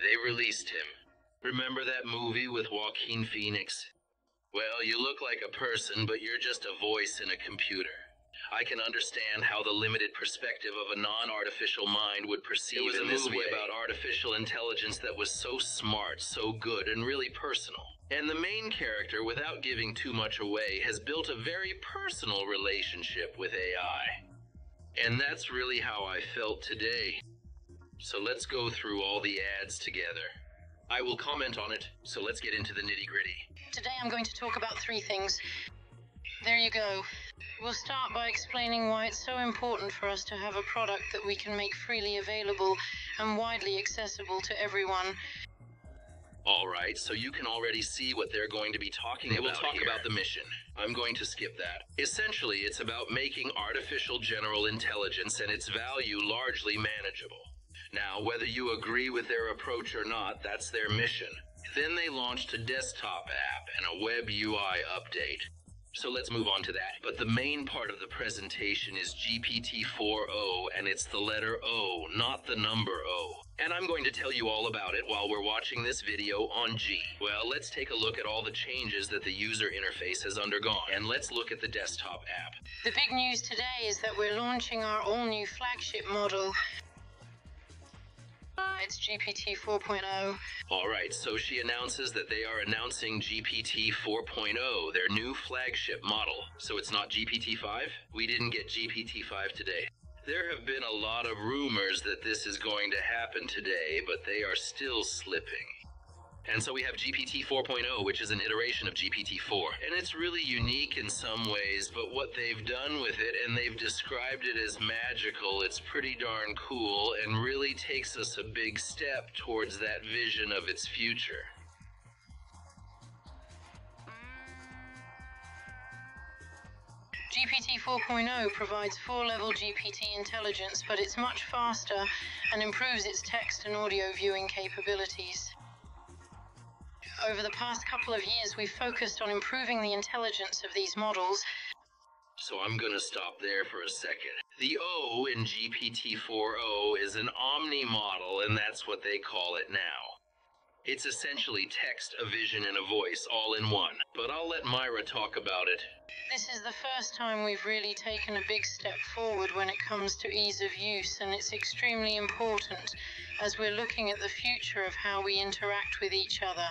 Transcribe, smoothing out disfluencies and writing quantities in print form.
They released him. Remember that movie with Joaquin Phoenix? Well, you look like a person, but you're just a voice in a computer. I can understand how the limited perspective of a non-artificial mind would perceive it. It was a movie about artificial intelligence that was so smart, so good, and really personal. And the main character, without giving too much away, has built a very personal relationship with AI. And that's really how I felt today. So let's go through all the ads together. I will comment on it, so let's get into the nitty-gritty. Today I'm going to talk about 3 things. There you go. We'll start by explaining why it's so important for us to have a product that we can make freely available and widely accessible to everyone. Alright, so you can already see what they're going to be talking about. They will talk about the mission. I'm going to skip that. Essentially, it's about making artificial general intelligence and its value largely manageable. Now, whether you agree with their approach or not, that's their mission. Then they launched a desktop app and a web UI update. So let's move on to that. But the main part of the presentation is GPT-4o, and it's the letter O, not the number O. And I'm going to tell you all about it while we're watching this video on G. Well, let's take a look at all the changes that the user interface has undergone. And let's look at the desktop app. The big news today is that we're launching our all-new flagship model. It's GPT-4.0. Alright, so she announces that they are announcing GPT-4.0, their new flagship model. So it's not GPT-5? We didn't get GPT-5 today. There have been a lot of rumors that this is going to happen today, but they are still slipping. And so we have GPT-4.0, which is an iteration of GPT-4. And it's really unique in some ways, but what they've done with it, and they've described it as magical, it's pretty darn cool and really takes us a big step towards that vision of its future. GPT-4.0 provides 4-level GPT intelligence, but it's much faster and improves its text and audio viewing capabilities. Over the past couple of years, we've focused on improving the intelligence of these models. So I'm gonna stop there for a second. The O in GPT-4o is an omni-model, and that's what they call it now. It's essentially text, a vision, and a voice all in one. But I'll let Myra talk about it. This is the first time we've really taken a big step forward when it comes to ease of use, and it's extremely important as we're looking at the future of how we interact with each other.